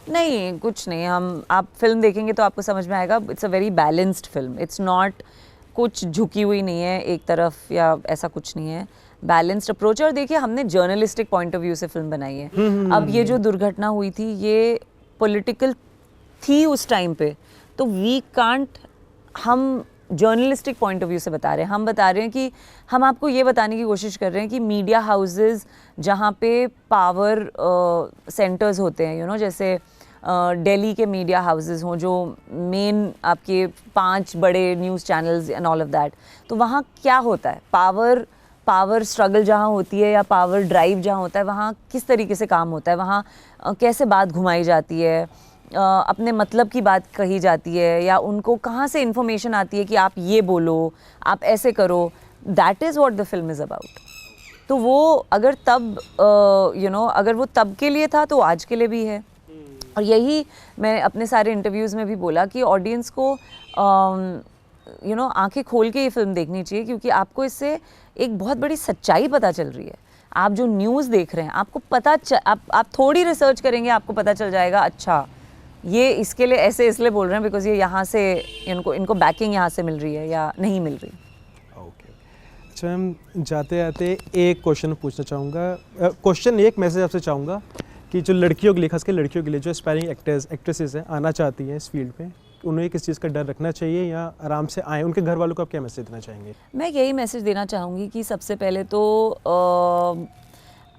नहीं, कुछ नहीं। आप फिल्म देखेंगे तो आपको समझ में आएगा, it's a very balanced film, it's not कुछ झुकी हुई नहीं है एक तरफ या ऐसा कुछ नहीं है, बैलेंस्ड अप्रोच। और देखिए हमने जर्नलिस्टिक पॉइंट ऑफ व्यू से फिल्म बनाई है। अब ये जो दुर्घटना हुई थी ये पॉलिटिकल थी उस टाइम पे, तो वी कांट, हम जर्नलिस्टिक पॉइंट ऑफ व्यू से बता रहे हैं। हम बता रहे हैं कि हम आपको ये बताने की कोशिश कर रहे हैं कि मीडिया हाउसेस जहाँ पे पावर सेंटर्स होते हैं, यू नो, जैसे दिल्ली के मीडिया हाउसेस हों जो मेन आपके 5 बड़े news channels and all of that, तो वहाँ क्या होता है, पावर स्ट्रगल जहाँ होती है या पावर ड्राइव जहाँ होता है, वहाँ किस तरीके से काम होता है, वहाँ कैसे बात घुमाई जाती है, अपने मतलब की बात कही जाती है, या उनको कहाँ से इन्फॉर्मेशन आती है कि आप ये बोलो, आप ऐसे करो। That is what the film is about. तो वो अगर तब यू नो अगर वो तब के लिए था तो आज के लिए भी है। और यही मैं अपने सारे इंटरव्यूज़ में भी बोला कि ऑडियंस को यू नो आंखें खोल के ये फिल्म देखनी चाहिए, क्योंकि आपको इससे एक बहुत बड़ी सच्चाई पता चल रही है। आप जो न्यूज़ देख रहे हैं आपको पता आप थोड़ी रिसर्च करेंगे आपको पता चल जाएगा, अच्छा ये इसके लिए ऐसे इसलिए बोल रहे हैं बिकॉज ये यहाँ से इनको बैकिंग यहाँ से मिल रही है या नहीं मिल रही। ओके, अच्छा मैम, जाते जाते एक क्वेश्चन पूछना चाहूँगा, क्वेश्चन एक मैसेज आपसे चाहूँगा कि जो लड़कियों के लिए, खासकर लड़कियों के लिए जो एस्पायरिंग एक्ट्रेसेस हैं, आना चाहती हैं इस फील्ड में, उन्हें किस चीज़ का डर रखना चाहिए या आराम से आएँ? उनके घर वालों को आप क्या मैसेज देना चाहेंगे? मैं यही मैसेज देना चाहूँगी कि सबसे पहले तो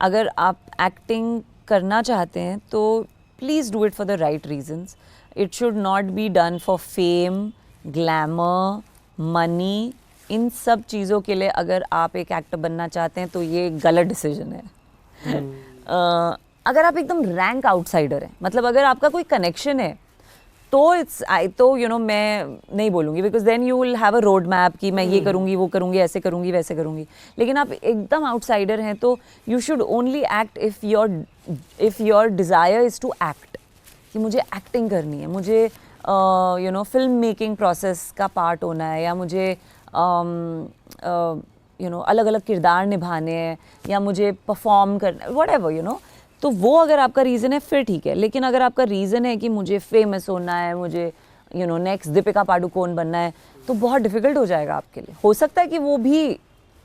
अगर आप एक्टिंग करना चाहते हैं तो please do it for the right reasons. It should not be done for fame, glamour, money. इन सब चीज़ों के लिए अगर आप एक एक्टर बनना चाहते हैं तो ये गलत डिसीजन है। अगर आप एकदम रैंक आउटसाइडर हैं, मतलब अगर आपका कोई कनेक्शन है तो यू नो मैं नहीं बोलूँगी, because then you will have a road map कि मैं ये करूँगी, वो करूँगी, ऐसे करूँगी, वैसे करूँगी। लेकिन आप एकदम आउटसाइडर हैं तो you should only act if your desire is to act, कि मुझे एक्टिंग करनी है, मुझे you know film making process का पार्ट होना है, या मुझे यू नो अलग अलग किरदार निभाने हैं, या मुझे परफॉर्म करना है, व्हाटएवर यू नो। तो वो अगर आपका रीज़न है फिर ठीक है। लेकिन अगर आपका रीज़न है कि मुझे फेमस होना है, मुझे you no next Deepika Padukone बनना है, तो बहुत डिफ़िकल्ट हो जाएगा आपके लिए। हो सकता है कि वो भी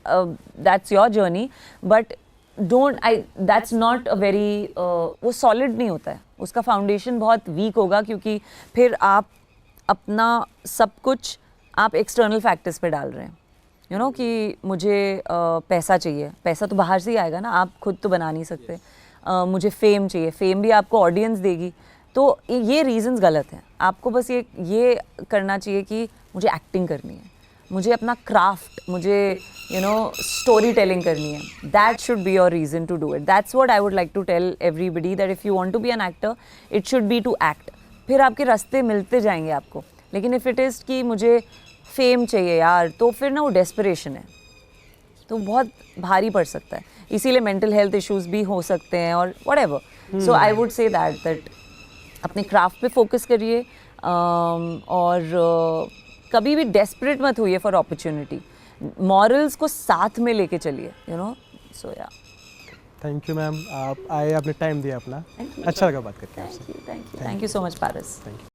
that's your journey, but that's not a very वो सॉलिड नहीं होता है, उसका फाउंडेशन बहुत वीक होगा, क्योंकि फिर आप अपना सब कुछ आप एक्सटर्नल फैक्टर्स पे डाल रहे हैं, यू नो कि मुझे पैसा चाहिए, पैसा तो बाहर से ही आएगा ना, आप खुद तो बना नहीं सकते। मुझे फेम चाहिए, फेम भी आपको ऑडियंस देगी। तो ये रीजंस गलत हैं। आपको बस ये करना चाहिए कि मुझे एक्टिंग करनी है, मुझे अपना क्राफ्ट, मुझे यू नो स्टोरी टेलिंग करनी है। That should be your reason to do it. That's what I would like to tell everybody, that if you want to be an actor it should be to act. फिर आपके रास्ते मिलते जाएंगे आपको। लेकिन if it is कि मुझे fame चाहिए यार, तो फिर ना वो डेस्परेशन है, तो बहुत भारी पड़ सकता है। इसीलिए मेंटल हेल्थ इश्यूज भी हो सकते हैं और whatever. So I would say that अपने क्राफ्ट पे फोकस करिए, और कभी भी डेस्परेट मत होइए फॉर अपॉर्चुनिटी। मॉरल्स को साथ में लेके चलिए, यू नो। सो या थैंक यू मैम, आप आए, आपने टाइम दिया अपना, अच्छा लगा बात करके आपसे। Thank you so much Paras. Thank you.